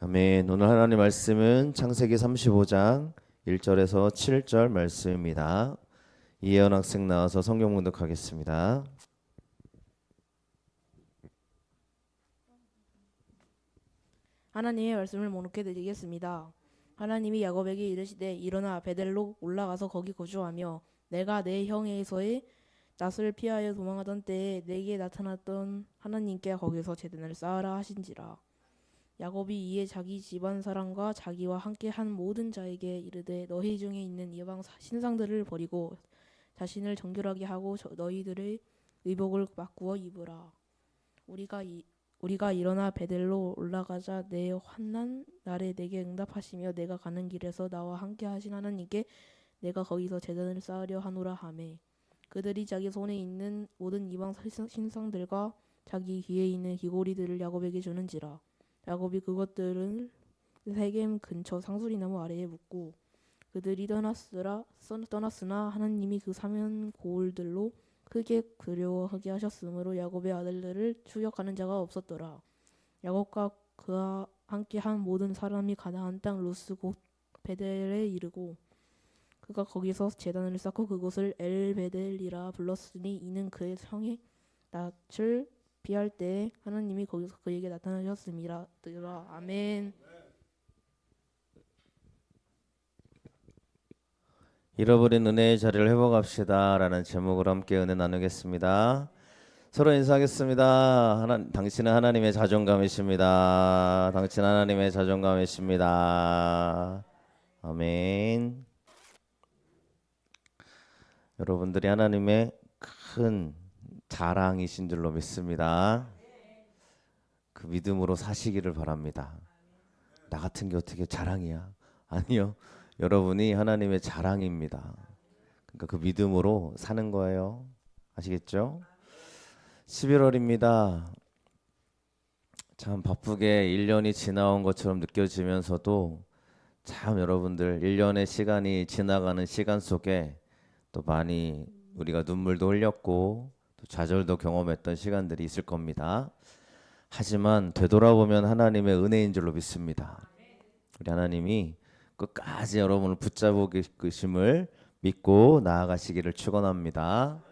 아멘. 오늘 하나님 말씀은 창세기 35장 1절에서 7절 말씀입니다. 이혜연 학생 나와서 성경 봉독하겠습니다. 하나님의 말씀을 목록해 드리겠습니다. 하나님이 야곱에게 이르시되 일어나 베델로 올라가서 거기 거주하며 내가 내 형에서의 낯을 피하여 도망하던 때에 내게 나타났던 하나님께 거기서 제단을 쌓으라 하신지라. 야곱이 이에 자기 집안 사람과 자기와 함께 한 모든 자에게 이르되 너희 중에 있는 이방 신상들을 버리고 자신을 정결하게 하고 너희들의 의복을 바꾸어 입으라. 우리가 일어나 베델로 올라가자 내 환난 날에 내게 응답하시며 내가 가는 길에서 나와 함께 하신 하나님께 내가 거기서 제단을 쌓으려 하노라 하매 그들이 자기 손에 있는 모든 이방 신상들과 자기 귀에 있는 귀고리들을 야곱에게 주는지라. 야곱이 그것들을 세겜 근처 상수리나무 아래에 묻고 그들이 떠났으나 하나님이 그 사면 고울들로 크게 두려워하게 하셨으므로 야곱의 아들들을 추격하는 자가 없었더라. 야곱과 그와 함께한 모든 사람이 가나안 땅 루스 곧 베델에 이르고 그가 거기서 제단을 쌓고 그곳을 엘베델이라 불렀으니 이는 그의 형의 낯을 피할 때에 하나님이 거기서 그에게 나타나셨음이라. 아멘. 잃어버린 은혜의 자리를 회복합시다 라는 제목으로 함께 은혜 나누겠습니다. 서로 인사하겠습니다. 당신은 하나님의 자존감이십니다. 당신은 하나님의 자존감이십니다. 아멘. 여러분들이 하나님의 큰 자랑이신 줄로 믿습니다. 그 믿음으로 사시기를 바랍니다. 나 같은 게 어떻게 자랑이야? 아니요. 여러분이 하나님의 자랑입니다. 그러니까 그 믿음으로 사는 거예요. 아시겠죠? 11월입니다. 참 바쁘게 1년이 지나온 것처럼 느껴지면서도 참 여러분들 1년의 시간이 지나가는 시간 속에 또 많이 우리가 눈물도 흘렸고 또 좌절도 경험했던 시간들이 있을 겁니다. 하지만 되돌아보면 하나님의 은혜인 줄로 믿습니다. 우리 하나님이 끝까지 여러분을 붙잡고 계심을 믿고 나아가시기를 축원합니다.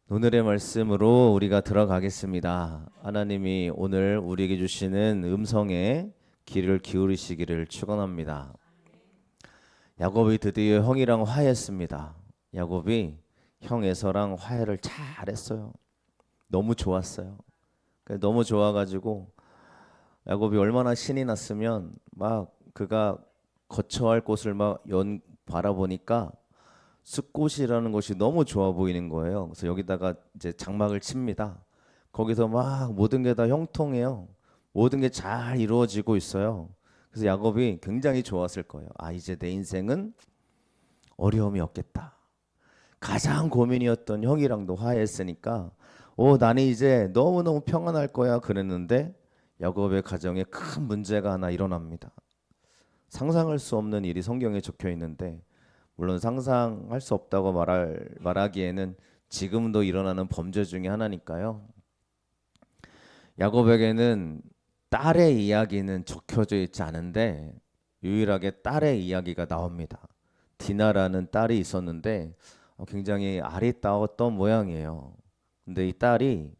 오늘의 말씀으로 우리가 들어가겠습니다. 하나님이 오늘 우리에게 주시는 음성에 귀를 기울이시기를 축원합니다. 야곱이 드디어 형이랑 화해했습니다. 야곱이 형 에서랑 화해를 잘했어요. 너무 좋았어요. 너무 좋아가지고 야곱이 얼마나 신이 났으면 막 그가 거처할 곳을 막 바라보니까 숲곳이라는 곳이 너무 좋아 보이는 거예요. 그래서 여기다가 이제 장막을 칩니다. 거기서 막 모든 게 다 형통해요. 모든 게 잘 이루어지고 있어요. 그래서 야곱이 굉장히 좋았을 거예요. 아, 이제 내 인생은 어려움이 없겠다. 가장 고민이었던 형이랑도 화해했으니까 나는 이제 너무너무 평안할 거야 그랬는데 야곱의 가정에 큰 문제가 하나 일어납니다. 상상할 수 없는 일이 성경에 적혀 있는데 물론 상상할 수 없다고 말하기에는 지금도 일어나는 범죄 중에 하나니까요. 야곱에게는 딸의 이야기는 적혀져 있지 않은데 유일하게 딸의 이야기가 나옵니다. 디나라는 딸이 있었는데 굉장히 아리따웠던 모양이에요. 근데 이 딸이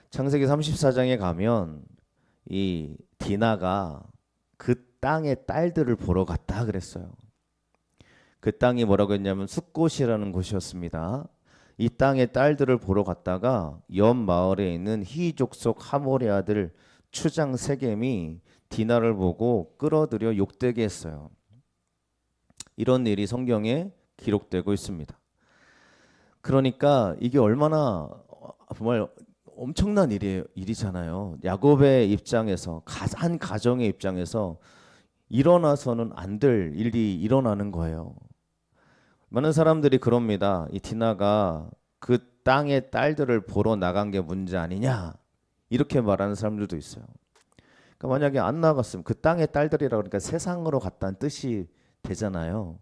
창세기 34장에 가면 이 디나가 그 땅의 딸들을 보러 갔다 그랬어요. 그 땅이 뭐라고 했냐면 숫곳이라는 곳이었습니다. 이 땅의 딸들을 보러 갔다가 옆 마을에 있는 히족속 하몰의 아들 추장 세겜이 디나를 보고 끌어들여 욕되게 했어요. 이런 일이 성경에 기록되고 있습니다. 그러니까 이게 얼마나 정말 엄청난 일이잖아요. 야곱의 입장에서 한 가정의 입장에서 일어나서는 안 될 일이 일어나는 거예요. 많은 사람들이 그럽니다. 이 디나가 그 땅의 딸들을 보러 나간 게 문제 아니냐 이렇게 말하는 사람들도 있어요. 그러니까 만약에 안 나갔으면 그 땅의 딸들이라 그러니까 세상으로 갔다는 뜻이 되잖아요.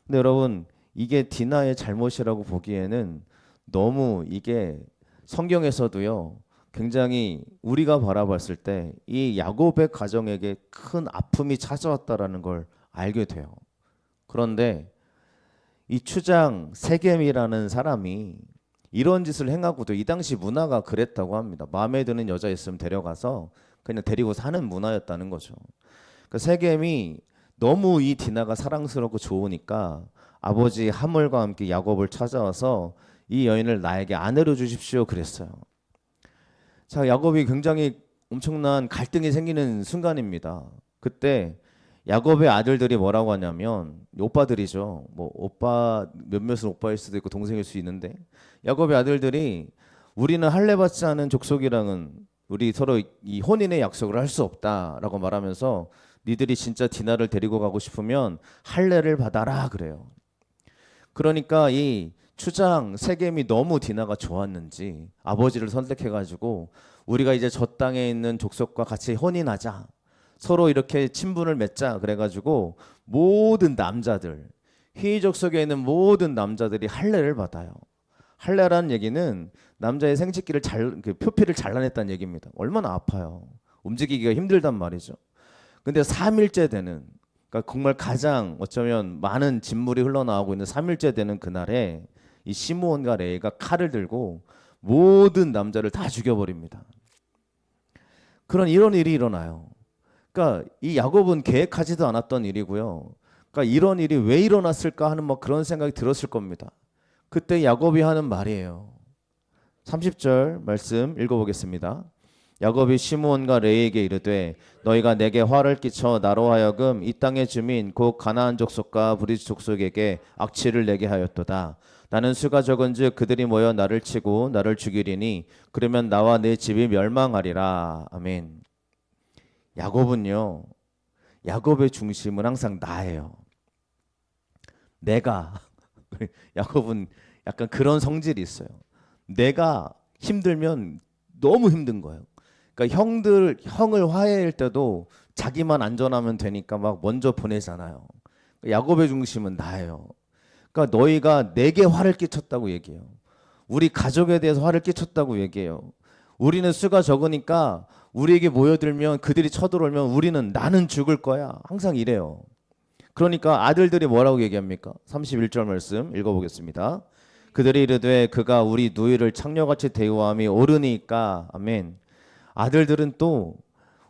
근데 여러분 이게 디나의 잘못이라고 보기에는 너무 이게 성경에서도요 굉장히 우리가 바라봤을 때 이 야곱의 가정에게 큰 아픔이 찾아왔다라는 걸 알게 돼요. 그런데 이 추장 세겜이라는 사람이 이런 짓을 행하고도 이 당시 문화가 그랬다고 합니다. 마음에 드는 여자 있으면 데려가서 그냥 데리고 사는 문화였다는 거죠. 그 세겜이 너무 이 디나가 사랑스럽고 좋으니까 아버지 하몰과 함께 야곱을 찾아와서 이 여인을 나에게 아내로 주십시오 그랬어요. 자, 야곱이 굉장히 엄청난 갈등이 생기는 순간입니다. 그때 야곱의 아들들이 뭐라고 하냐면 오빠들이죠. 뭐 오빠 몇몇은 오빠일 수도 있고 동생일 수 있는데 야곱의 아들들이 우리는 할례 받지 않은 족속이랑은 우리 서로 이 혼인의 약속을 할 수 없다라고 말하면서 니들이 진짜 디나를 데리고 가고 싶으면 할례를 받아라 그래요. 그러니까 이 추장 세겜이 너무 디나가 좋았는지 아버지를 선택해가지고 우리가 이제 저 땅에 있는 족속과 같이 혼인하자. 서로 이렇게 친분을 맺자 그래가지고 모든 남자들 희족속에 있는 모든 남자들이 할례를 받아요. 할례라는 얘기는 남자의 생식기를 그 표피를 잘라냈다는 얘기입니다. 얼마나 아파요. 움직이기가 힘들단 말이죠. 근데 3일째 되는 그러니까 정말 가장 어쩌면 많은 진물이 흘러나오고 있는 3일째 되는 그날에 이 시므온과 레이가 칼을 들고 모든 남자를 다 죽여버립니다. 이런 일이 일어나요. 그러니까 이 야곱은 계획하지도 않았던 일이고요. 그러니까 이런 일이 왜 일어났을까 하는 뭐 그런 생각이 들었을 겁니다. 그때 야곱이 하는 말이에요. 30절 말씀 읽어보겠습니다. 야곱이 시므온과 레이에게 이르되 너희가 내게 화를 끼쳐 나로 하여금 이 땅의 주민 곧 가나안 족속과 브리스 족속에게 악취를 내게 하였도다. 나는 수가 적은즉 그들이 모여 나를 치고 나를 죽이리니 그러면 나와 내 집이 멸망하리라. 아멘. 야곱은요, 야곱의 중심은 항상 나예요. 내가 야곱은 약간 그런 성질이 있어요. 내가 힘들면 너무 힘든 거예요. 그러니까 형을 화해할 때도 자기만 안전하면 되니까 막 먼저 보내잖아요. 야곱의 중심은 나예요. 그러니까 너희가 내게 화를 끼쳤다고 얘기해요. 우리 가족에 대해서 화를 끼쳤다고 얘기해요. 우리는 수가 적으니까 우리에게 모여들면 그들이 쳐들어오면 우리는 나는 죽을 거야. 항상 이래요. 그러니까 아들들이 뭐라고 얘기합니까? 31절 말씀 읽어보겠습니다. 그들이 이르되 그가 우리 누이를 창녀같이 대우함이 옳으니까. 아멘. 아들들은 또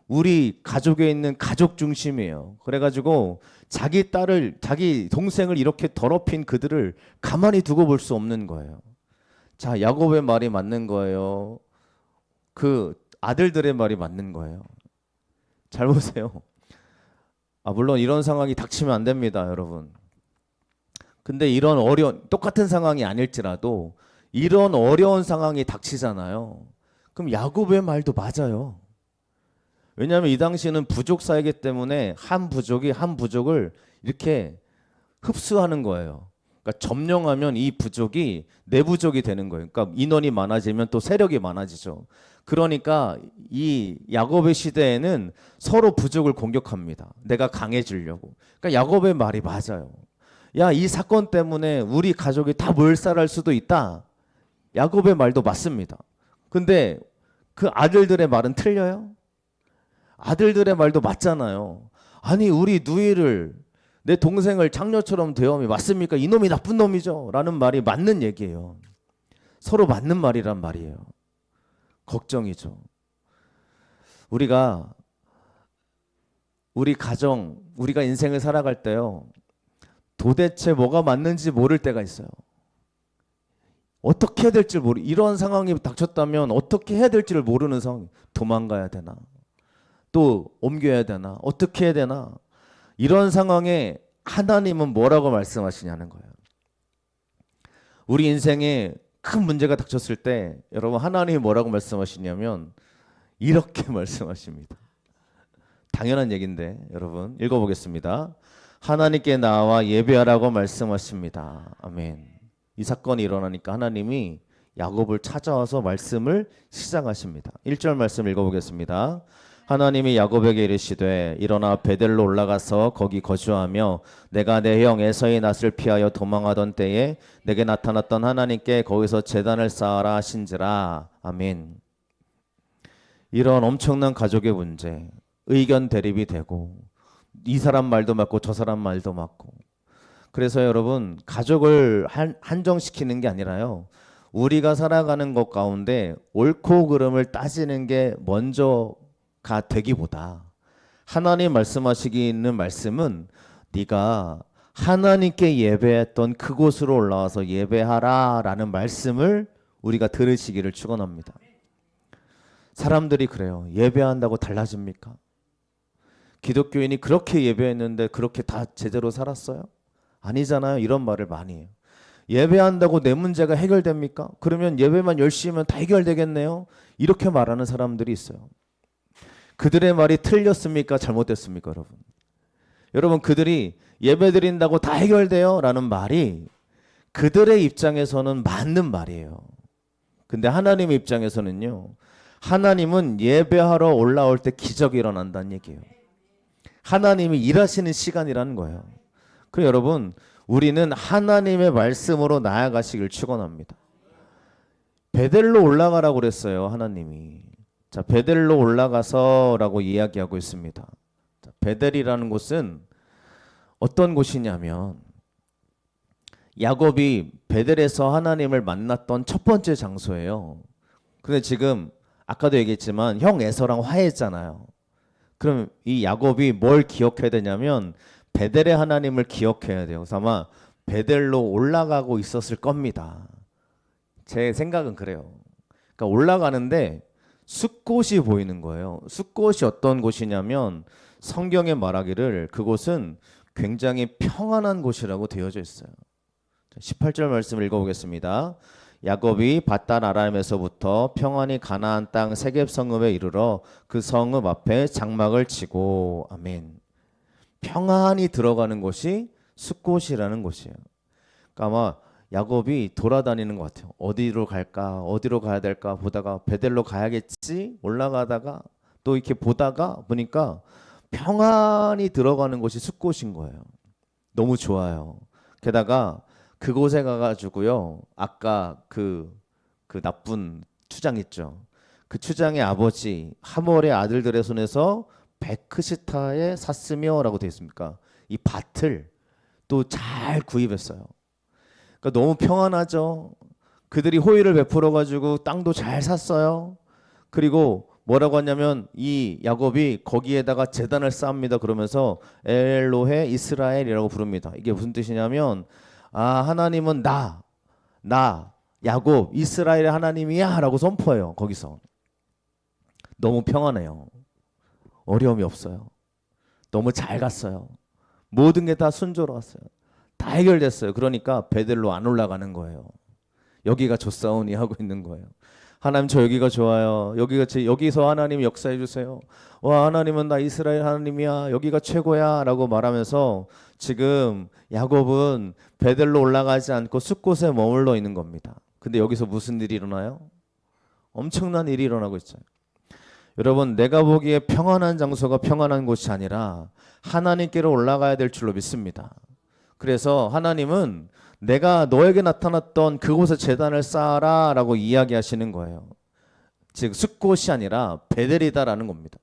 우리 가족에 있는 가족 중심이에요. 그래가지고 자기 딸을 자기 동생을 이렇게 더럽힌 그들을 가만히 두고 볼 수 없는 거예요. 자, 야곱의 말이 맞는 거예요. 그 아들들의 말이 맞는 거예요. 잘 보세요. 물론 이런 상황이 닥치면 안 됩니다, 여러분. 근데 이런 똑같은 상황이 아닐지라도 이런 어려운 상황이 닥치잖아요. 그럼 야곱의 말도 맞아요. 왜냐하면 이 당시는 부족 사회이기 때문에 한 부족이 한 부족을 이렇게 흡수하는 거예요. 그러니까 점령하면 이 부족이 내 부족이 되는 거예요. 그러니까 인원이 많아지면 또 세력이 많아지죠. 그러니까 이 야곱의 시대에는 서로 부족을 공격합니다. 내가 강해지려고. 그러니까 야곱의 말이 맞아요. 야, 이 사건 때문에 우리 가족이 다 몰살할 수도 있다. 야곱의 말도 맞습니다. 근데 그 아들들의 말은 틀려요? 아들들의 말도 맞잖아요. 아니, 우리 누이를 내 동생을 장녀처럼 대하면 맞습니까? 이놈이 나쁜 놈이죠. 라는 말이 맞는 얘기예요. 서로 맞는 말이란 말이에요. 걱정이죠. 우리가 우리 가정, 우리가 인생을 살아갈 때요. 도대체 뭐가 맞는지 모를 때가 있어요. 어떻게 해야 될지 이런 상황이 닥쳤다면 어떻게 해야 될지를 모르는 상황. 도망가야 되나? 또 옮겨야 되나? 어떻게 해야 되나? 이런 상황에 하나님은 뭐라고 말씀하시냐는 거예요. 우리 인생에 큰 문제가 닥쳤을 때 여러분 하나님이 뭐라고 말씀하시냐면 이렇게 말씀하십니다. 당연한 얘기인데 여러분 읽어보겠습니다. 하나님께 나와 예배하라고 말씀하십니다. 아멘. 이 사건이 일어나니까 하나님이 야곱을 찾아와서 말씀을 시작하십니다. 1절 말씀 읽어보겠습니다. 하나님이 야곱에게 이르시되 일어나 베델로 올라가서 거기 거주하며 내가 내 형 에서의 낯을 피하여 도망하던 때에 내게 나타났던 하나님께 거기서 제단을 쌓아라 하신지라. 아멘. 이런 엄청난 가족의 문제, 의견 대립이 되고 이 사람 말도 맞고 저 사람 말도 맞고. 그래서 여러분, 가족을 한정시키는 게 아니라요, 우리가 살아가는 것 가운데 옳고 그름을 따지는 게 먼저가 되기보다 하나님 말씀하시기 있는 말씀은 네가 하나님께 예배했던 그곳으로 올라와서 예배하라 라는 말씀을 우리가 들으시기를 축원합니다. 사람들이 그래요. 예배한다고 달라집니까? 기독교인이 그렇게 예배했는데 그렇게 다 제대로 살았어요? 아니잖아요. 이런 말을 많이 해요. 예배한다고 내 문제가 해결됩니까? 그러면 예배만 열심히 하면 다 해결되겠네요. 이렇게 말하는 사람들이 있어요. 그들의 말이 틀렸습니까? 잘못됐습니까? 여러분, 그들이 예배 드린다고 다 해결돼요 라는 말이 그들의 입장에서는 맞는 말이에요. 근데 하나님의 입장에서는요, 하나님은 예배하러 올라올 때 기적이 일어난다는 얘기예요. 하나님이 일하시는 시간이라는 거예요. 그래서 여러분, 우리는 하나님의 말씀으로 나아가시길 축원합니다. 베델로 올라가라고 그랬어요, 하나님이. 자, 베델로 올라가서라고 이야기하고 있습니다. 자, 베델이라는 곳은 어떤 곳이냐면 야곱이 베델에서 하나님을 만났던 첫 번째 장소예요. 근데 지금 아까도 얘기했지만 형 에서랑 화해했잖아요. 그럼 이 야곱이 뭘 기억해야 되냐면 베델의 하나님을 기억해야 돼요. 그래서 아마 베델로 올라가고 있었을 겁니다. 제 생각은 그래요. 그러니까 올라가는데 숲곳이 보이는 거예요. 숲곳이 어떤 곳이냐면 성경에 말하기를 그곳은 굉장히 평안한 곳이라고 되어져 있어요. 18절 말씀 읽어보겠습니다. 야곱이 밧단 아람에서부터 평안히 가나안 땅 세겝 성읍에 이르러 그 성읍 앞에 장막을 치고. 아멘. 평안히 들어가는 곳이 숲곳이라는 곳이에요. 그러니까 아마 야곱이 돌아다니는 것 같아요. 어디로 갈까, 어디로 가야 될까 보다가 베델로 가야겠지 올라가다가 또 이렇게 보다가 보니까 평안히 들어가는 곳이 숲곳인 거예요. 너무 좋아요. 게다가 그곳에 가가지고요, 아까 그 나쁜 추장 있죠. 그 추장의 아버지 하몰의 아들들의 손에서 베크시타에 샀으며라고 되어 있습니까? 이 밭을 또 잘 구입했어요. 그러니까 너무 평안하죠. 그들이 호의를 베풀어 가지고 땅도 잘 샀어요. 그리고 뭐라고 하냐면 이 야곱이 거기에다가 제단을 쌓습니다. 그러면서 엘로헤 이스라엘이라고 부릅니다. 이게 무슨 뜻이냐면 하나님은 나 야곱 이스라엘의 하나님이야 라고 선포해요. 거기서 너무 평안해요. 어려움이 없어요. 너무 잘 갔어요. 모든 게 다 순조로웠어요. 다 해결됐어요. 그러니까 베델로 안 올라가는 거예요. 여기가 좋사오니 하고 있는 거예요. 하나님, 저 여기가 좋아요. 여기서 하나님 역사해 주세요. 와, 하나님은 나 이스라엘 하나님이야. 여기가 최고야 라고 말하면서 지금 야곱은 베델로 올라가지 않고 숲곳에 머물러 있는 겁니다. 근데 여기서 무슨 일이 일어나요? 엄청난 일이 일어나고 있어요. 여러분, 내가 보기에 평안한 장소가 평안한 곳이 아니라 하나님께로 올라가야 될 줄로 믿습니다. 그래서 하나님은 내가 너에게 나타났던 그곳에 제단을 쌓아라 라고 이야기하시는 거예요. 즉 숲곳이 아니라 베델이다라는 겁니다.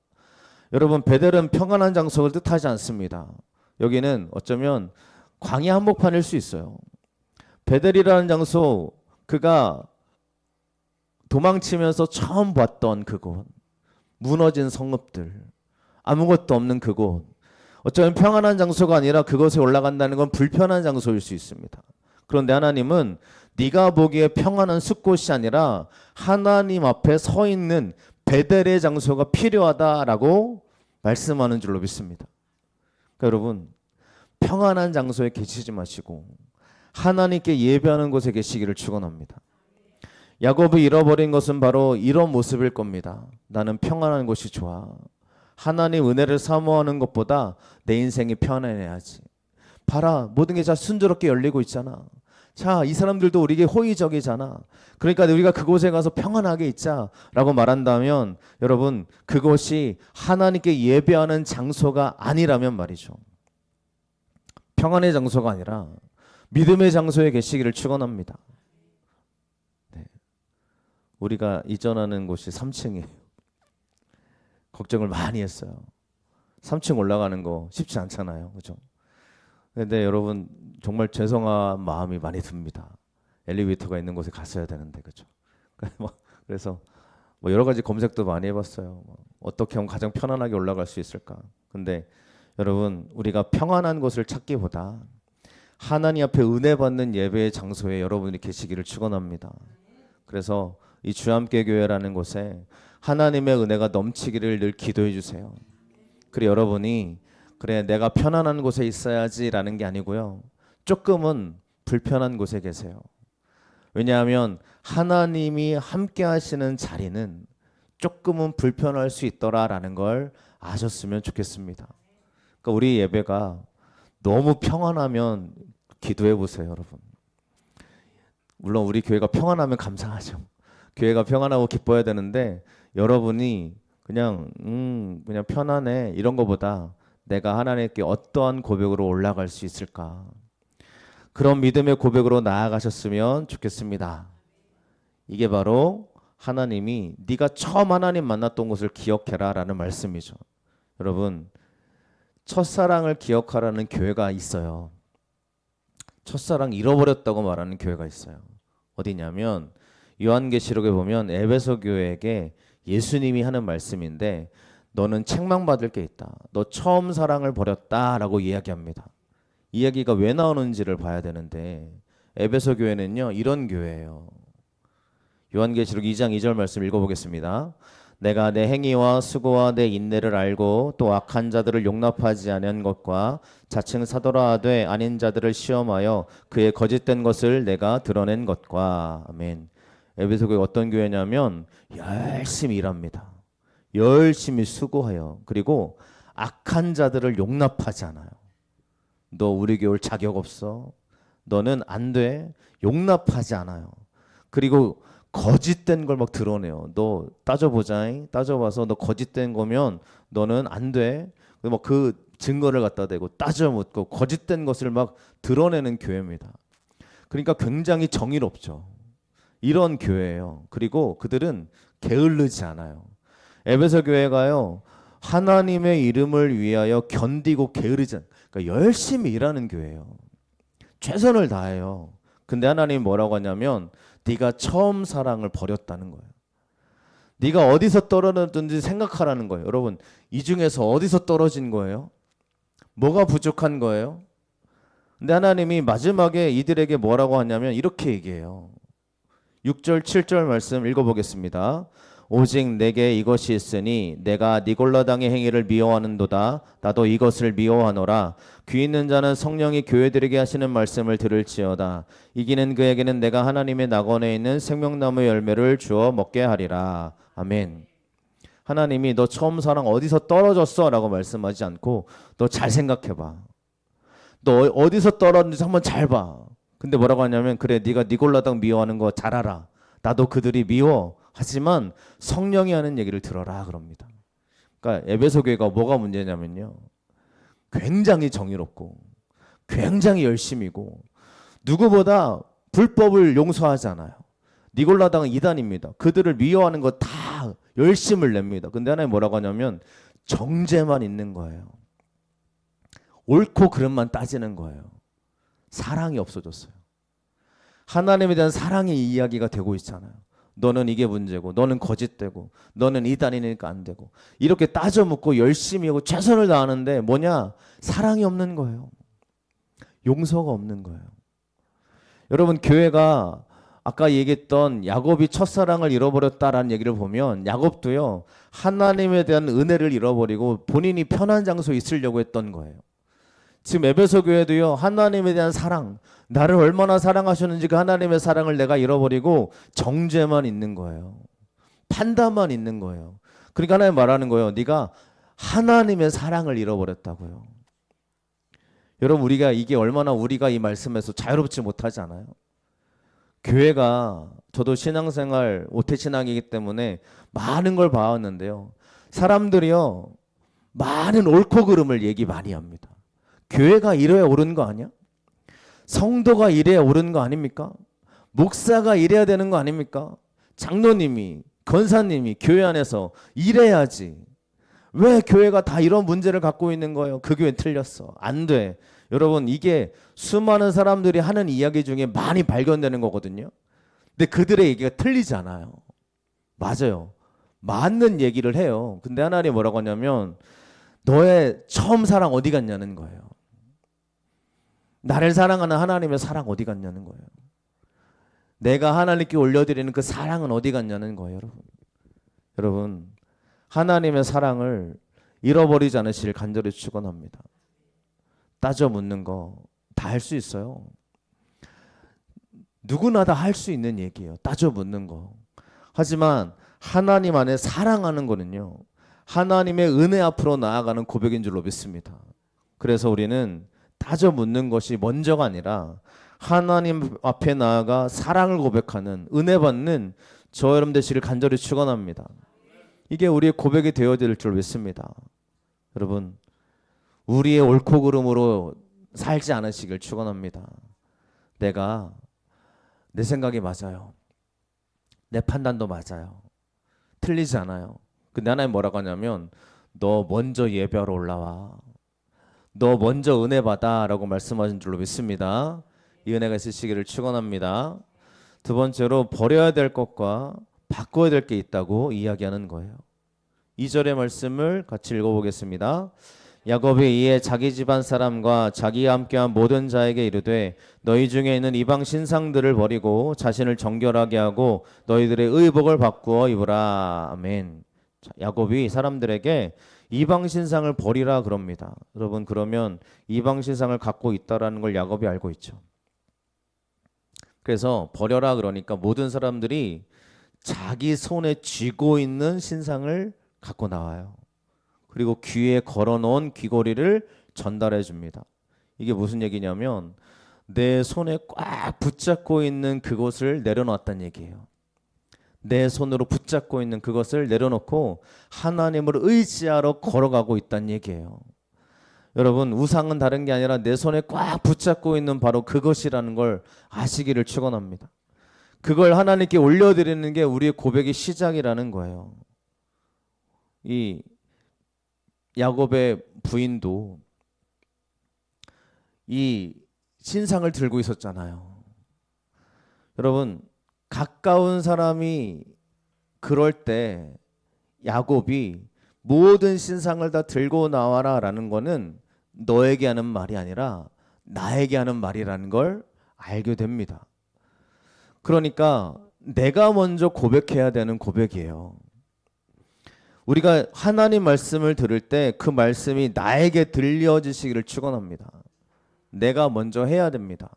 여러분, 베델은 평안한 장소를 뜻하지 않습니다. 여기는 어쩌면 광야 한복판일 수 있어요. 베델이라는 장소, 그가 도망치면서 처음 봤던 그곳, 무너진 성읍들, 아무것도 없는 그곳, 어쩌면 평안한 장소가 아니라 그것에 올라간다는 건 불편한 장소일 수 있습니다. 그런데 하나님은 네가 보기에 평안한 숲곳이 아니라 하나님 앞에 서 있는 베델의 장소가 필요하다라고 말씀하는 줄로 믿습니다. 그러니까 여러분, 평안한 장소에 계시지 마시고 하나님께 예배하는 곳에 계시기를 축원합니다. 야곱이 잃어버린 것은 바로 이런 모습일 겁니다. 나는 평안한 곳이 좋아. 하나님 은혜를 사모하는 것보다 내 인생이 편안해야지. 봐라, 모든 게 다 순조롭게 열리고 있잖아. 자, 이 사람들도 우리에게 호의적이잖아. 그러니까 우리가 그곳에 가서 평안하게 있자라고 말한다면 여러분, 그것이 하나님께 예배하는 장소가 아니라면 말이죠. 평안의 장소가 아니라 믿음의 장소에 계시기를 축원합니다. 네. 우리가 이전하는 곳이 3층이에요. 걱정을 많이 했어요. 3층 올라가는 거 쉽지 않잖아요. 그죠? 근데 여러분 정말 죄송한 마음이 많이 듭니다. 엘리베이터가 있는 곳에 갔어야 되는데 그죠? 그래서 뭐 여러 가지 검색도 많이 해봤어요. 어떻게 하면 가장 편안하게 올라갈 수 있을까? 근데 여러분 우리가 평안한 곳을 찾기보다 하나님 앞에 은혜 받는 예배의 장소에 여러분이 계시기를 축원합니다. 그래서 이 주함께 교회라는 곳에 하나님의 은혜가 넘치기를 늘 기도해 주세요. 그래 여러분이 그래 내가 편안한 곳에 있어야지라는 게 아니고요. 조금은 불편한 곳에 계세요. 왜냐하면 하나님이 함께 하시는 자리는 조금은 불편할 수 있더라라는 걸 아셨으면 좋겠습니다. 그러니까 우리 예배가 너무 평안하면 기도해 보세요, 여러분. 물론 우리 교회가 평안하면 감사하죠. 교회가 평안하고 기뻐야 되는데 여러분이 그냥 편안해 이런 거보다 내가 하나님께 어떠한 고백으로 올라갈 수 있을까? 그런 믿음의 고백으로 나아가셨으면 좋겠습니다. 이게 바로 하나님이 네가 처음 하나님 만났던 곳을 기억해라라는 말씀이죠. 여러분 첫사랑을 기억하라는 교회가 있어요. 첫사랑 잃어버렸다고 말하는 교회가 있어요. 어디냐면 요한계시록에 보면 에베소 교회에게 예수님이 하는 말씀인데 너는 책망받을 게 있다. 너 처음 사랑을 버렸다라고 이야기합니다. 이야기가 왜 나오는지를 봐야 되는데 에베소 교회는요 이런 교회예요. 요한계시록 2장 2절 말씀 읽어보겠습니다. 내가 내 행위와 수고와 내 인내를 알고 또 악한 자들을 용납하지 않은 것과 자칭 사도라 하되 아닌 자들을 시험하여 그의 거짓된 것을 내가 드러낸 것과 아멘. 에베소 교회 어떤 교회냐면 열심히 일합니다. 열심히 수고해요. 그리고 악한 자들을 용납하지 않아요. 너 우리 교회 올 자격 없어. 너는 안 돼. 용납하지 않아요. 그리고 거짓된 걸 막 드러내요. 너 따져보자. 따져봐서 너 거짓된 거면 너는 안 돼. 막 그 증거를 갖다 대고 따져 묻고 거짓된 것을 막 드러내는 교회입니다. 그러니까 굉장히 정의롭죠. 이런 교회예요. 그리고 그들은 게을르지 않아요. 에베소 교회가요. 하나님의 이름을 위하여 견디고 게으르지 않아요. 그러니까 열심히 일하는 교회예요. 최선을 다해요. 근데 하나님 뭐라고 하냐면 네가 처음 사랑을 버렸다는 거예요. 네가 어디서 떨어졌든지 생각하라는 거예요. 여러분 이 중에서 어디서 떨어진 거예요? 뭐가 부족한 거예요? 근데 하나님이 마지막에 이들에게 뭐라고 하냐면 이렇게 얘기해요. 6절 7절 말씀 읽어보겠습니다. 오직 내게 이것이 있으니 내가 니골라당의 행위를 미워하는도다. 나도 이것을 미워하노라. 귀 있는 자는 성령이 교회들에게 하시는 말씀을 들을지어다. 이기는 그에게는 내가 하나님의 낙원에 있는 생명나무 열매를 주어 먹게 하리라. 아멘. 하나님이 너 처음 사랑 어디서 떨어졌어? 라고 말씀하지 않고 너 잘 생각해봐. 너 어디서 떨어졌는지 한번 잘 봐. 근데 뭐라고 하냐면 그래 네가 니골라당 미워하는 거 잘 알아. 나도 그들이 미워. 하지만 성령이 하는 얘기를 들어라 그럽니다. 그러니까 에베소 교회가 뭐가 문제냐면요. 굉장히 정의롭고 굉장히 열심이고 누구보다 불법을 용서하지 않아요. 니골라당은 이단입니다. 그들을 미워하는 거 다 열심을 냅니다. 근데 하나님 뭐라고 하냐면 정죄만 있는 거예요. 옳고 그름만 따지는 거예요. 사랑이 없어졌어요. 하나님에 대한 사랑의 이야기가 되고 있잖아요. 너는 이게 문제고 너는 거짓되고 너는 이단이니까 안 되고 이렇게 따져 묻고 열심히 하고 최선을 다하는데 뭐냐? 사랑이 없는 거예요. 용서가 없는 거예요. 여러분 교회가 아까 얘기했던 야곱이 첫사랑을 잃어버렸다라는 얘기를 보면 야곱도요 하나님에 대한 은혜를 잃어버리고 본인이 편한 장소에 있으려고 했던 거예요. 지금 에베소 교회도요 하나님에 대한 사랑 나를 얼마나 사랑하셨는지 그 하나님의 사랑을 내가 잃어버리고 정죄만 있는 거예요. 판단만 있는 거예요. 그러니까 하나님 말하는 거예요. 네가 하나님의 사랑을 잃어버렸다고요. 여러분 우리가 이게 얼마나 우리가 이 말씀에서 자유롭지 못하지 않아요? 교회가 저도 신앙생활 오태신앙이기 때문에 많은 걸 봐왔는데요. 사람들이요 많은 옳고 그름을 얘기 많이 합니다. 교회가 이래야 옳은 거 아니야? 성도가 이래야 옳은 거 아닙니까? 목사가 이래야 되는 거 아닙니까? 장로님이, 권사님이 교회 안에서 이래야지. 왜 교회가 다 이런 문제를 갖고 있는 거예요? 그 교회 틀렸어. 안 돼. 여러분, 이게 수많은 사람들이 하는 이야기 중에 많이 발견되는 거거든요. 근데 그들의 얘기가 틀리잖아요. 맞아요. 맞는 얘기를 해요. 근데 하나님이 뭐라고 하냐면 너의 처음 사랑 어디 갔냐는 거예요. 나를 사랑하는 하나님의 사랑 어디 갔냐는 거예요. 내가 하나님께 올려드리는 그 사랑은 어디 갔냐는 거예요, 여러분. 여러분, 하나님의 사랑을 잃어버리지 않으시길 간절히 축원합니다. 따져 묻는 거 다 할 수 있어요. 누구나 다 할 수 있는 얘기예요. 따져 묻는 거. 하지만 하나님 안에 사랑하는 거는요, 하나님의 은혜 앞으로 나아가는 고백인 줄로 믿습니다. 그래서 우리는 따져 묻는 것이 먼저가 아니라 하나님 앞에 나아가 사랑을 고백하는, 은혜 받는 저 여러분 되시길 간절히 축원합니다. 이게 우리의 고백이 되어질 줄 믿습니다. 여러분, 우리의 옳고 그름으로 살지 않으시길 축원합니다. 내 생각이 맞아요. 내 판단도 맞아요. 틀리지 않아요. 근데 하나님 뭐라고 하냐면 너 먼저 예배하러 올라와. 너 먼저 은혜 받아 라고 말씀하신 줄로 믿습니다. 이 은혜가 있으시기를 축원합니다. 두 번째로 버려야 될 것과 바꿔야 될 게 있다고 이야기하는 거예요. 2절의 말씀을 같이 읽어보겠습니다. 야곱이 이에 자기 집안 사람과 자기와 함께한 모든 자에게 이르되 너희 중에 있는 이방 신상들을 버리고 자신을 정결하게 하고 너희들의 의복을 바꾸어 입으라. 아멘. 자, 야곱이 사람들에게 이방 신상을 버리라 그럽니다. 여러분, 그러면 이방 신상을 갖고 있다라는 걸 야곱이 알고 있죠. 그래서 버려라 그러니까 모든 사람들이 자기 손에 쥐고 있는 신상을 갖고 나와요. 그리고 귀에 걸어놓은 귀걸이를 전달해 줍니다. 이게 무슨 얘기냐면 내 손에 꽉 붙잡고 있는 그것을 내려놨다는 얘기예요. 내 손으로 붙잡고 있는 그것을 내려놓고 하나님을 의지하러 걸어가고 있다는 얘기예요. 여러분, 우상은 다른 게 아니라 내 손에 꽉 붙잡고 있는 바로 그것이라는 걸 아시기를 축원합니다. 그걸 하나님께 올려드리는 게 우리의 고백의 시작이라는 거예요. 이 야곱의 부인도 이 신상을 들고 있었잖아요. 여러분, 가까운 사람이 그럴 때 야곱이 모든 신상을 다 들고 나와라 라는 거는 너에게 하는 말이 아니라 나에게 하는 말이라는 걸 알게 됩니다. 그러니까 내가 먼저 고백해야 되는 고백이에요. 우리가 하나님 말씀을 들을 때 그 말씀이 나에게 들려지시기를 축원합니다. 내가 먼저 해야 됩니다.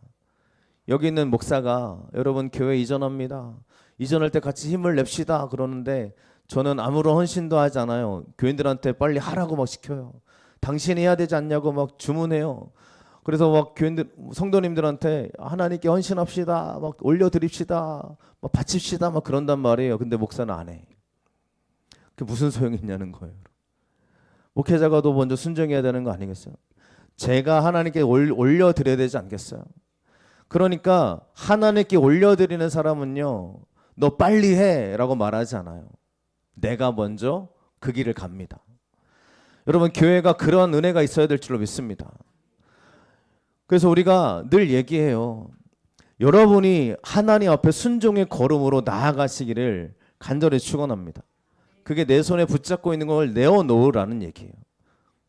여기 있는 목사가 여러분 교회 이전합니다. 이전할 때 같이 힘을 냅시다 그러는데 저는 아무런 헌신도 하지 않아요. 교인들한테 빨리 하라고 막 시켜요. 당신이 해야 되지 않냐고 막 주문해요. 그래서 막 교인들, 성도님들한테 하나님께 헌신합시다, 막 올려드립시다, 막 바칩시다, 막 그런단 말이에요. 근데 목사는 안 해. 그게 무슨 소용이 있냐는 거예요. 목회자가 더 먼저 순종해야 되는 거 아니겠어요? 제가 하나님께 올려드려야 되지 않겠어요? 그러니까 하나님께 올려드리는 사람은요, 너 빨리 해 라고 말하지 않아요. 내가 먼저 그 길을 갑니다. 여러분, 교회가 그런 은혜가 있어야 될 줄로 믿습니다. 그래서 우리가 늘 얘기해요. 여러분이 하나님 앞에 순종의 걸음으로 나아가시기를 간절히 축원합니다. 그게 내 손에 붙잡고 있는 걸 내어놓으라는 얘기예요.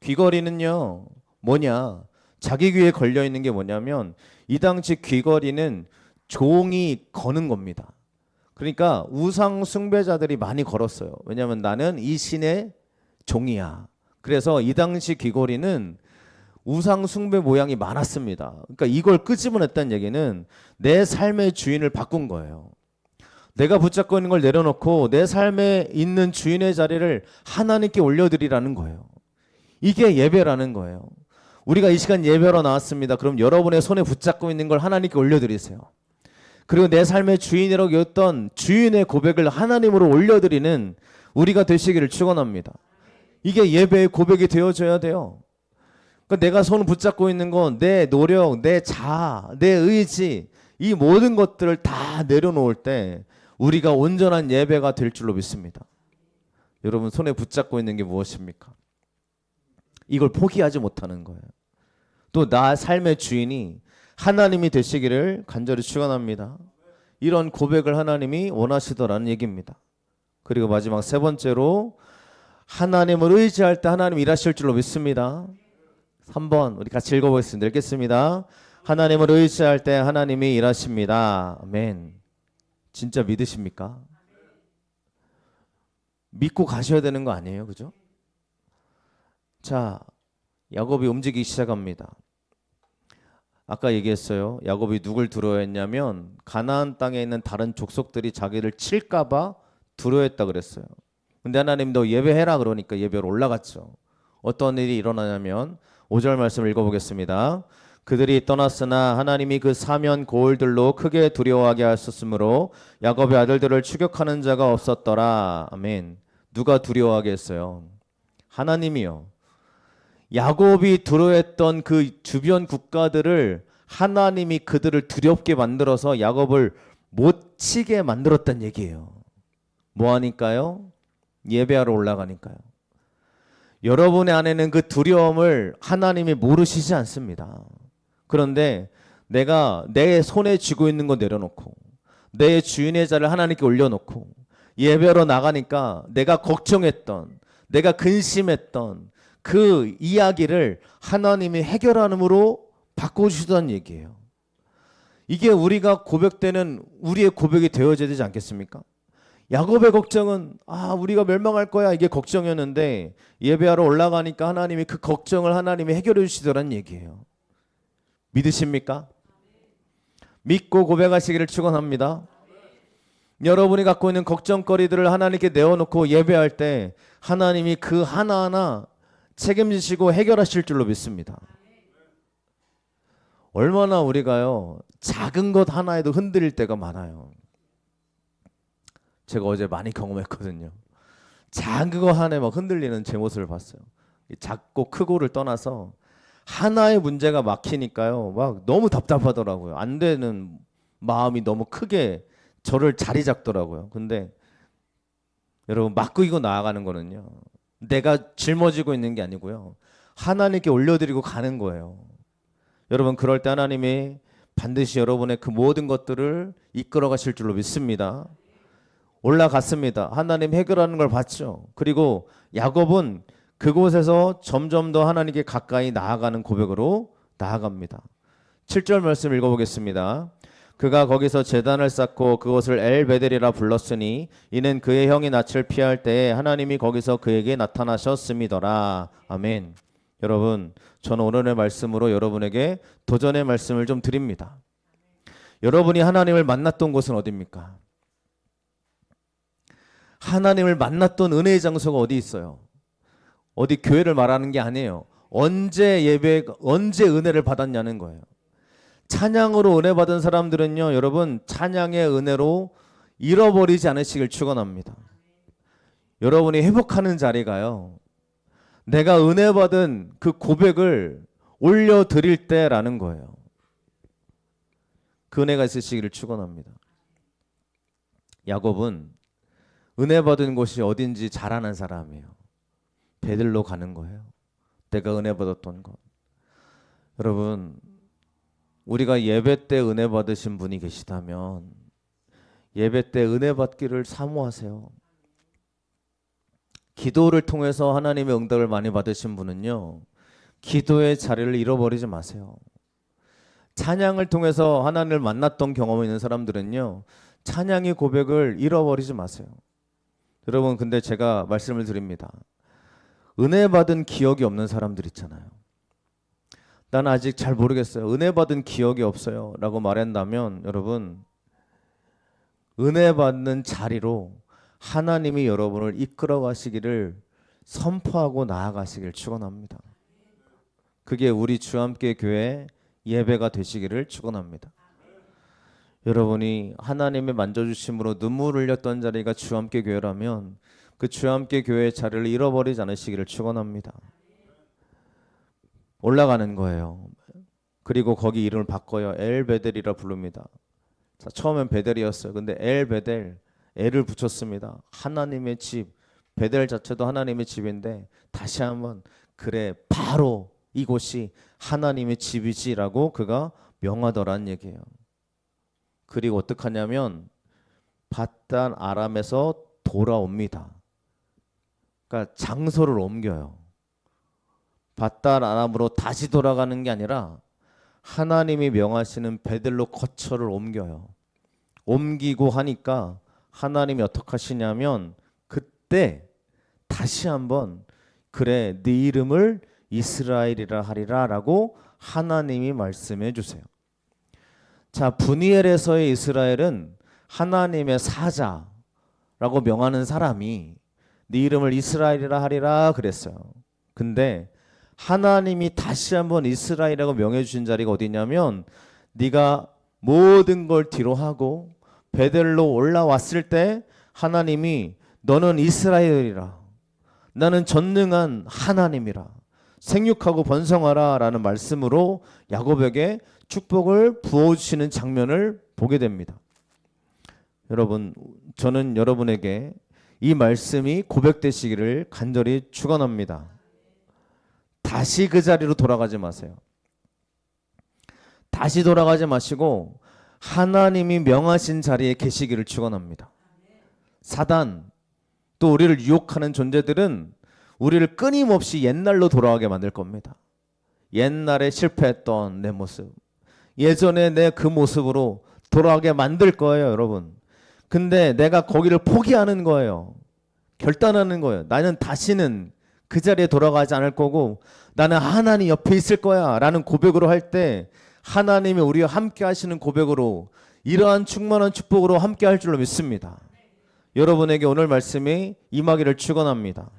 귀걸이는요, 뭐냐? 자기 귀에 걸려 있는 게 뭐냐면 이 당시 귀걸이는 종이 거는 겁니다. 그러니까 우상 숭배자들이 많이 걸었어요. 왜냐하면 나는 이 신의 종이야. 그래서 이 당시 귀걸이는 우상 숭배 모양이 많았습니다. 그러니까 이걸 끄집어냈다는 얘기는 내 삶의 주인을 바꾼 거예요. 내가 붙잡고 있는 걸 내려놓고 내 삶에 있는 주인의 자리를 하나님께 올려드리라는 거예요. 이게 예배라는 거예요. 우리가 이 시간 예배로 나왔습니다. 그럼 여러분의 손에 붙잡고 있는 걸 하나님께 올려드리세요. 그리고 내 삶의 주인이라고 여겼던 주인의 고백을 하나님으로 올려드리는 우리가 되시기를 축원합니다. 이게 예배의 고백이 되어져야 돼요. 그러니까 내가 손을 붙잡고 있는 건 내 노력, 내 자아, 내 의지, 이 모든 것들을 다 내려놓을 때 우리가 온전한 예배가 될 줄로 믿습니다. 여러분 손에 붙잡고 있는 게 무엇입니까? 이걸 포기하지 못하는 거예요. 또 나 삶의 주인이 하나님이 되시기를 간절히 축원합니다. 이런 고백을 하나님이 원하시더라는 얘기입니다. 그리고 마지막 세 번째로 하나님을 의지할 때 하나님 일하실 줄로 믿습니다. 3번 우리 같이 읽어보겠습니다. 읽겠습니다. 하나님을 의지할 때 하나님이 일하십니다. 아멘. 진짜 믿으십니까? 믿고 가셔야 되는 거 아니에요, 그죠? 자, 야곱이 움직이기 시작합니다. 아까 얘기했어요. 야곱이 누굴 두려워했냐면 가나안 땅에 있는 다른 족속들이 자기를 칠까봐 두려워했다 그랬어요. 근데 하나님 너 예배해라 그러니까 예배로 올라갔죠. 어떤 일이 일어나냐면 5절 말씀을 읽어보겠습니다. 그들이 떠났으나 하나님이 그 사면 고을들로 크게 두려워하게 하셨으므로 야곱의 아들들을 추격하는 자가 없었더라. 아멘. 누가 두려워하게 했어요? 하나님이요. 야곱이 두려워했던 그 주변 국가들을 하나님이 그들을 두렵게 만들어서 야곱을 못 치게 만들었단 얘기예요. 뭐 하니까요? 예배하러 올라가니까요. 여러분의 안에는 그 두려움을 하나님이 모르시지 않습니다. 그런데 내가 내 손에 쥐고 있는 거 내려놓고 내 주인의 자를 하나님께 올려놓고 예배하러 나가니까 내가 걱정했던, 내가 근심했던 그 이야기를 하나님이 해결하므로 바꿔주시던 얘기예요. 이게 우리가 고백되는 우리의 고백이 되어져야 되지 않겠습니까? 야곱의 걱정은 우리가 멸망할 거야 이게 걱정이었는데 예배하러 올라가니까 하나님이 그 걱정을 하나님이 해결해 주시더란 얘기예요. 믿으십니까? 믿고 고백하시기를 축원합니다. 여러분이 갖고 있는 걱정거리들을 하나님께 내어놓고 예배할 때 하나님이 그 하나하나 책임지시고 해결하실 줄로 믿습니다. 얼마나 우리가요 작은 것 하나에도 흔들릴 때가 많아요. 제가 어제 많이 경험했거든요. 작은 거 하나에 막 흔들리는 제 모습을 봤어요. 작고 크고를 떠나서 하나의 문제가 막히니까요 막 너무 답답하더라고요. 안 되는 마음이 너무 크게 저를 자리 잡더라고요. 근데 여러분 막고 이거 나아가는 거는요 내가 짊어지고 있는 게 아니고요 하나님께 올려드리고 가는 거예요. 여러분 그럴 때 하나님이 반드시 여러분의 그 모든 것들을 이끌어 가실 줄로 믿습니다. 올라갔습니다. 하나님 해결하는 걸 봤죠. 그리고 야곱은 그곳에서 점점 더 하나님께 가까이 나아가는 고백으로 나아갑니다. 7절 말씀 읽어보겠습니다. 그가 거기서 제단을 쌓고 그것을 엘베델이라 불렀으니 이는 그의 형이 낯을 피할 때에 하나님이 거기서 그에게 나타나셨음이더라. 아멘. 여러분 저는 오늘의 말씀으로 여러분에게 도전의 말씀을 좀 드립니다. 여러분이 하나님을 만났던 곳은 어디입니까? 하나님을 만났던 은혜의 장소가 어디 있어요? 어디 교회를 말하는 게 아니에요. 언제 은혜를 받았냐는 거예요. 찬양으로 은혜 받은 사람들은요 여러분 찬양의 은혜로 잃어버리지 않으시길 축원합니다. 여러분이 회복하는 자리가요 내가 은혜 받은 그 고백을 올려드릴 때라는 거예요. 그 은혜가 있으시기를 축원합니다. 야곱은 은혜 받은 곳이 어딘지 잘 아는 사람이에요. 베들로 가는 거예요. 내가 은혜 받았던 것. 여러분 우리가 예배 때 은혜 받으신 분이 계시다면 예배 때 은혜 받기를 사모하세요. 기도를 통해서 하나님의 응답을 많이 받으신 분은요 기도의 자리를 잃어버리지 마세요. 찬양을 통해서 하나님을 만났던 경험이 있는 사람들은요 찬양의 고백을 잃어버리지 마세요. 여러분 근데 제가 말씀을 드립니다. 은혜 받은 기억이 없는 사람들 있잖아요. 나는 아직 잘 모르겠어요. 은혜 받은 기억이 없어요 라고 말한다면 여러분 은혜 받는 자리로 하나님이 여러분을 이끌어 가시기를 선포하고 나아가시길 축원합니다. 그게 우리 주함께 교회 예배가 되시기를 축원합니다. 여러분이 하나님의 만져주심으로 눈물을 흘렸던 자리가 주함께 교회라면 그 주함께 교회의 자리를 잃어버리지 않으시기를 축원합니다. 올라가는 거예요. 그리고 거기 이름을 바꿔요. 엘베델이라 부릅니다. 자, 처음엔 베델이었어요. 근데 엘베델 엘을 붙였습니다. 하나님의 집, 베델 자체도 하나님의 집인데 다시 한번 그래 바로 이곳이 하나님의 집이지라고 그가 명하더란 얘기예요. 그리고 어떡하냐면 밧단 아람에서 돌아옵니다. 그러니까 장소를 옮겨요. 밧단 아람으로 다시 돌아가는 게 아니라 하나님이 명하시는 베델로 거처를 옮겨요. 옮기고 하니까 하나님이 어떻게 하시냐면 그때 다시 한번 그래 네 이름을 이스라엘이라 하리라 라고 하나님이 말씀해 주세요. 자, 브니엘에서의 이스라엘은 하나님의 사자라고 명하는 사람이 네 이름을 이스라엘이라 하리라 그랬어요. 근데 하나님이 다시 한번 이스라엘이라고 명해 주신 자리가 어디냐면 네가 모든 걸 뒤로 하고 베델로 올라왔을 때 하나님이 너는 이스라엘이라 나는 전능한 하나님이라 생육하고 번성하라 라는 말씀으로 야곱에게 축복을 부어주시는 장면을 보게 됩니다. 여러분, 저는 여러분에게 이 말씀이 고백되시기를 간절히 축원합니다. 다시 그 자리로 돌아가지 마세요. 다시 돌아가지 마시고 하나님이 명하신 자리에 계시기를 축원합니다. 사단 또 우리를 유혹하는 존재들은 우리를 끊임없이 옛날로 돌아가게 만들 겁니다. 옛날에 실패했던 내 모습, 예전에 내 그 모습으로 돌아가게 만들 거예요, 여러분. 근데 내가 거기를 포기하는 거예요. 결단하는 거예요. 나는 다시는 그 자리에 돌아가지 않을 거고 나는 하나님 옆에 있을 거야 라는 고백으로 할 때 하나님이 우리와 함께 하시는 고백으로 이러한 충만한 축복으로 함께 할 줄로 믿습니다. 여러분에게 오늘 말씀이 임하기를 축원합니다.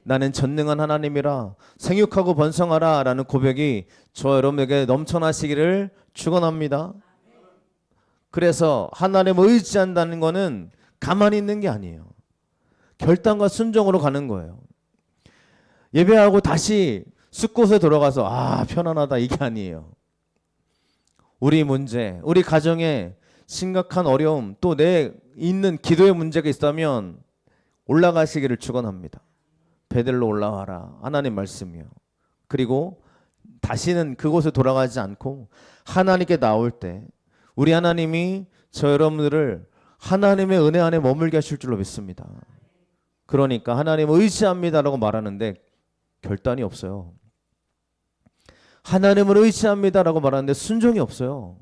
나는 전능한 하나님이라 생육하고 번성하라 라는 고백이 저 여러분에게 넘쳐나시기를 축원합니다. 그래서 하나님을 의지한다는 것은 가만히 있는 게 아니에요. 결단과 순종으로 가는 거예요. 예배하고 다시 숲곳에 돌아가서 편안하다 이게 아니에요. 우리 문제, 우리 가정에 심각한 어려움, 또 내 있는 기도의 문제가 있다면 올라가시기를 축원합니다. 베델로 올라와라 하나님 말씀이요. 그리고 다시는 그곳에 돌아가지 않고 하나님께 나올 때 우리 하나님이 저 여러분들을 하나님의 은혜 안에 머물게 하실 줄로 믿습니다. 그러니까 하나님을 의지합니다라고 말하는데 결단이 없어요. 하나님을 의지합니다라고 말하는데 순종이 없어요.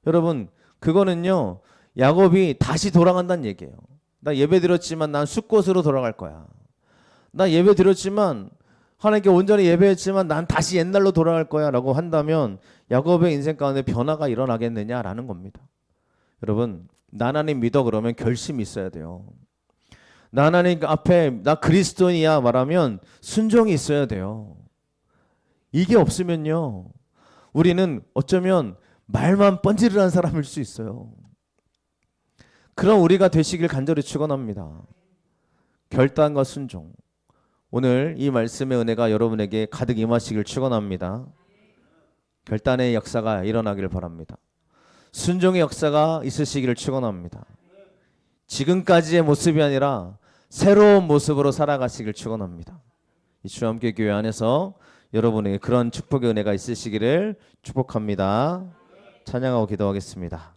여러분, 그거는요 야곱이 다시 돌아간다는 얘기예요. 나 예배 드렸지만 난 숲곳으로 돌아갈 거야. 나 예배 드렸지만 하나님께 온전히 예배했지만 난 다시 옛날로 돌아갈 거야 라고 한다면 야곱의 인생 가운데 변화가 일어나겠느냐라는 겁니다. 여러분, 나 하나님 믿어 그러면 결심이 있어야 돼요. 나 하나님 앞에 나 그리스도인이야 말하면 순종이 있어야 돼요. 이게 없으면요 우리는 어쩌면 말만 번지르르한 사람일 수 있어요. 그런 우리가 되시길 간절히 축원합니다. 결단과 순종. 오늘 이 말씀의 은혜가 여러분에게 가득 임하시길 축원합니다. 결단의 역사가 일어나기를 바랍니다. 순종의 역사가 있으시기를 축원합니다. 지금까지의 모습이 아니라 새로운 모습으로 살아가시길 축원합니다. 이 주와 함께 교회 안에서 여러분에게 그런 축복의 은혜가 있으시기를 축복합니다. 찬양하고 기도하겠습니다.